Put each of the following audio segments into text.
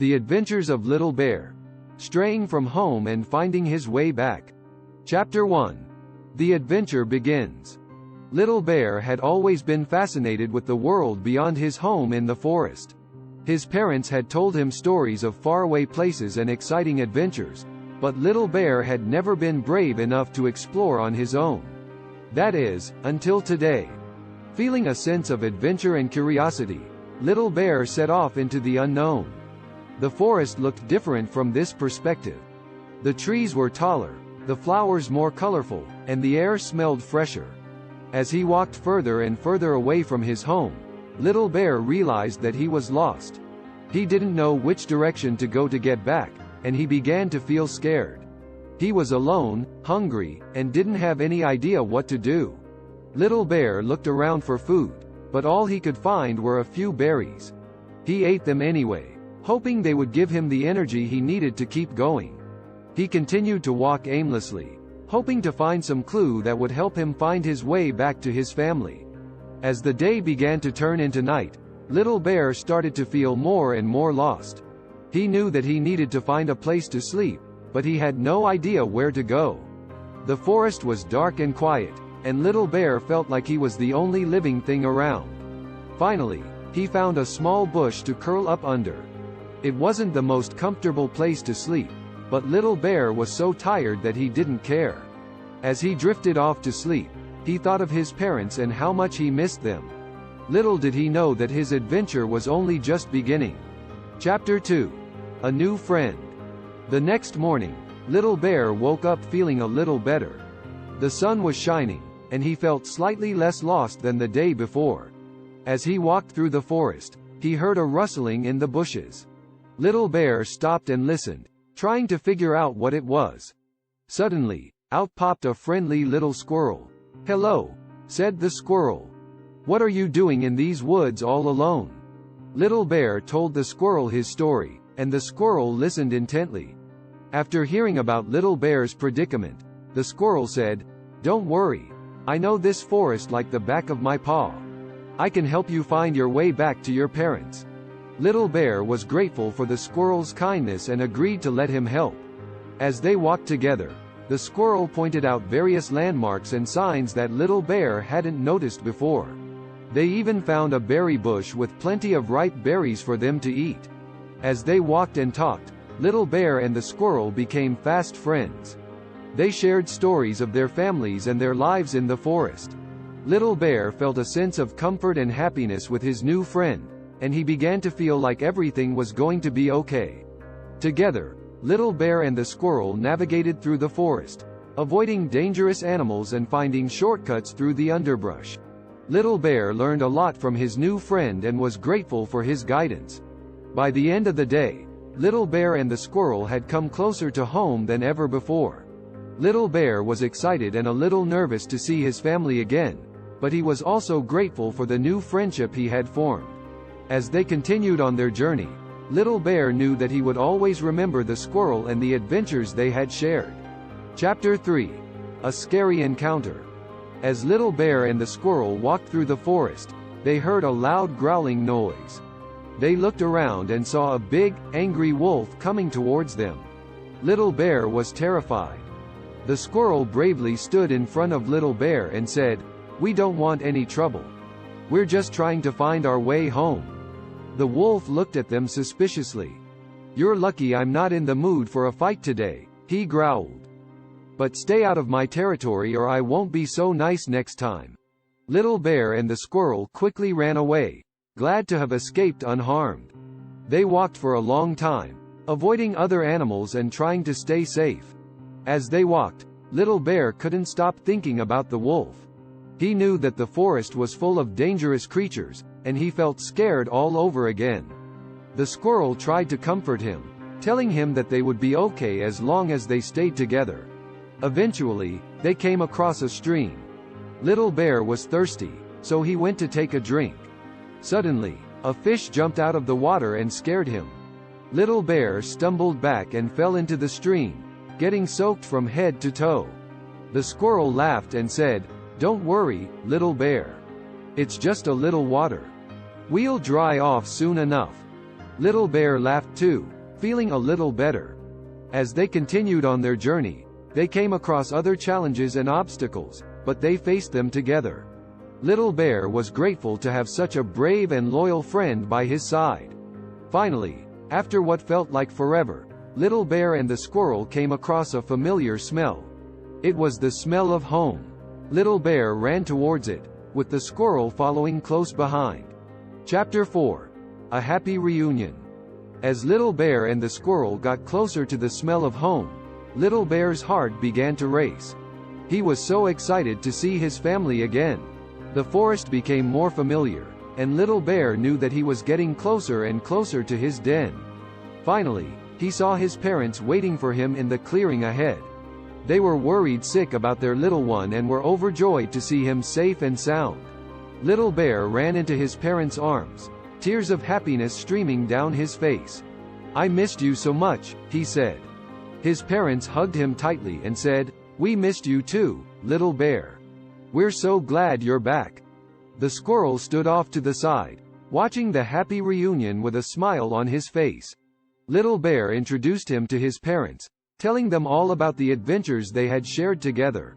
The Adventures of Little Bear. Straying from home and finding his way back. Chapter 1. The adventure begins. Little Bear had always been fascinated with the world beyond his home in the forest. His parents had told him stories of faraway places and exciting adventures, but Little Bear had never been brave enough to explore on his own. That is, until today. Feeling a sense of adventure and curiosity, Little Bear set off into the unknown. The forest looked different from this perspective. The trees were taller, the flowers more colorful, and the air smelled fresher. As he walked further and further away from his home, Little Bear realized that he was lost. He didn't know which direction to go to get back, and he began to feel scared. He was alone, hungry, and didn't have any idea what to do. Little Bear looked around for food, but all he could find were a few berries. He ate them anyway, hoping they would give him the energy he needed to keep going. He continued to walk aimlessly, hoping to find some clue that would help him find his way back to his family. As the day began to turn into night, Little Bear started to feel more and more lost. He knew that he needed to find a place to sleep, but he had no idea where to go. The forest was dark and quiet, and Little Bear felt like he was the only living thing around. Finally, he found a small bush to curl up under. It wasn't the most comfortable place to sleep, but Little Bear was so tired that he didn't care. As he drifted off to sleep, he thought of his parents and how much he missed them. Little did he know that his adventure was only just beginning. Chapter 2. A New Friend. The next morning, Little Bear woke up feeling a little better. The sun was shining, and he felt slightly less lost than the day before. As he walked through the forest, he heard a rustling in the bushes. Little Bear stopped and listened, trying to figure out what it was. Suddenly, out popped a friendly little squirrel. "Hello," said the squirrel. "What are you doing in these woods all alone?" Little Bear told the squirrel his story, and the squirrel listened intently. After hearing about Little Bear's predicament, the squirrel said, "Don't worry. I know this forest like the back of my paw. I can help you find your way back to your parents." Little Bear was grateful for the squirrel's kindness and agreed to let him help. As they walked together, the squirrel pointed out various landmarks and signs that Little Bear hadn't noticed before. They even found a berry bush with plenty of ripe berries for them to eat. As they walked and talked, Little Bear and the squirrel became fast friends. They shared stories of their families and their lives in the forest. Little Bear felt a sense of comfort and happiness with his new friend, and he began to feel like everything was going to be okay. Together, Little Bear and the squirrel navigated through the forest, avoiding dangerous animals and finding shortcuts through the underbrush. Little Bear learned a lot from his new friend and was grateful for his guidance. By the end of the day, Little Bear and the squirrel had come closer to home than ever before. Little Bear was excited and a little nervous to see his family again, but he was also grateful for the new friendship he had formed. As they continued on their journey, Little Bear knew that he would always remember the squirrel and the adventures they had shared. Chapter 3. A Scary Encounter. As Little Bear and the squirrel walked through the forest, they heard a loud growling noise. They looked around and saw a big, angry wolf coming towards them. Little Bear was terrified. The squirrel bravely stood in front of Little Bear and said, "We don't want any trouble. We're just trying to find our way home." The wolf looked at them suspiciously. "You're lucky I'm not in the mood for a fight today," he growled. "But stay out of my territory or I won't be so nice next time." Little Bear and the squirrel quickly ran away, glad to have escaped unharmed. They walked for a long time, avoiding other animals and trying to stay safe. As they walked, Little Bear couldn't stop thinking about the wolf. He knew that the forest was full of dangerous creatures, and he felt scared all over again. The squirrel tried to comfort him, telling him that they would be okay as long as they stayed together. Eventually, they came across a stream. Little Bear was thirsty, so he went to take a drink. Suddenly, a fish jumped out of the water and scared him. Little Bear stumbled back and fell into the stream, getting soaked from head to toe. The squirrel laughed and said, "Don't worry, Little Bear. It's just a little water. We'll dry off soon enough." Little Bear laughed too, feeling a little better. As they continued on their journey, they came across other challenges and obstacles, but they faced them together. Little Bear was grateful to have such a brave and loyal friend by his side. Finally, after what felt like forever, Little Bear and the squirrel came across a familiar smell. It was the smell of home. Little Bear ran towards it, with the squirrel following close behind. Chapter 4. A Happy Reunion. As Little Bear and the squirrel got closer to the smell of home, Little Bear's heart began to race. He was so excited to see his family again. The forest became more familiar, and Little Bear knew that he was getting closer and closer to his den. Finally, he saw his parents waiting for him in the clearing ahead. They were worried sick about their little one and were overjoyed to see him safe and sound. Little Bear ran into his parents' arms, tears of happiness streaming down his face. "I missed you so much," he said. His parents hugged him tightly and said, "We missed you too, Little Bear. We're so glad you're back." The squirrel stood off to the side, watching the happy reunion with a smile on his face. Little Bear introduced him to his parents, telling them all about the adventures they had shared together.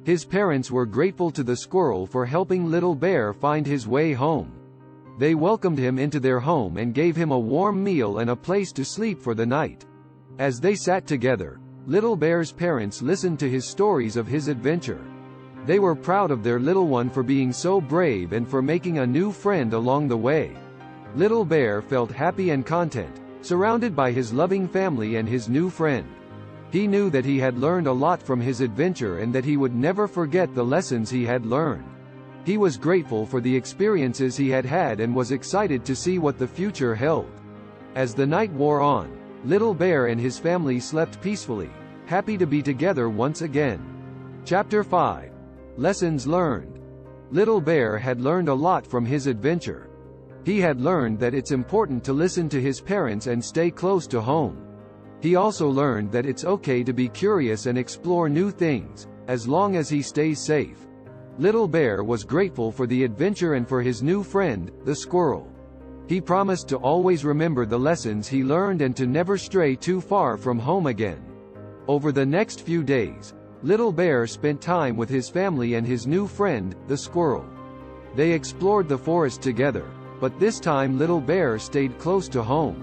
His parents were grateful to the squirrel for helping Little Bear find his way home. They welcomed him into their home and gave him a warm meal and a place to sleep for the night. As they sat together, Little Bear's parents listened to his stories of his adventure. They were proud of their little one for being so brave and for making a new friend along the way. Little Bear felt happy and content, surrounded by his loving family and his new friend. He knew that he had learned a lot from his adventure and that he would never forget the lessons he had learned. He was grateful for the experiences he had had and was excited to see what the future held. As the night wore on, Little Bear and his family slept peacefully, happy to be together once again. Chapter 5. Lessons Learned. Little Bear had learned a lot from his adventure. He had learned that it's important to listen to his parents and stay close to home. He also learned that it's okay to be curious and explore new things, as long as he stays safe. Little Bear was grateful for the adventure and for his new friend, the squirrel. He promised to always remember the lessons he learned and to never stray too far from home again. Over the next few days, Little Bear spent time with his family and his new friend, the squirrel. They explored the forest together, but this time Little Bear stayed close to home.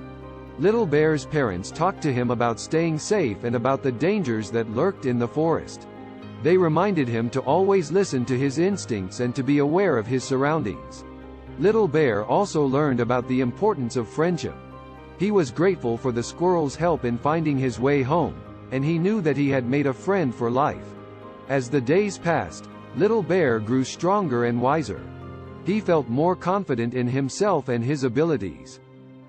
Little Bear's parents talked to him about staying safe and about the dangers that lurked in the forest. They reminded him to always listen to his instincts and to be aware of his surroundings. Little Bear also learned about the importance of friendship. He was grateful for the squirrel's help in finding his way home, and he knew that he had made a friend for life. As the days passed, Little Bear grew stronger and wiser. He felt more confident in himself and his abilities.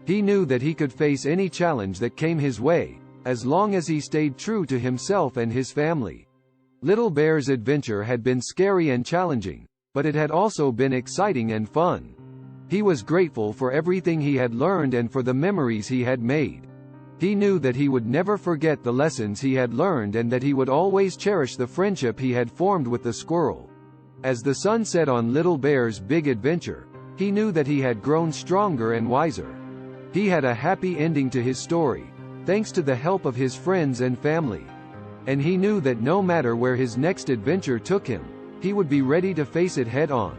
He knew that he could face any challenge that came his way, as long as he stayed true to himself and his family. Little Bear's adventure had been scary and challenging, but it had also been exciting and fun. He was grateful for everything he had learned and for the memories he had made. He knew that he would never forget the lessons he had learned and that he would always cherish the friendship he had formed with the squirrel. As the sun set on Little Bear's big adventure, he knew that he had grown stronger and wiser. He had a happy ending to his story, thanks to the help of his friends and family. And he knew that no matter where his next adventure took him, he would be ready to face it head on.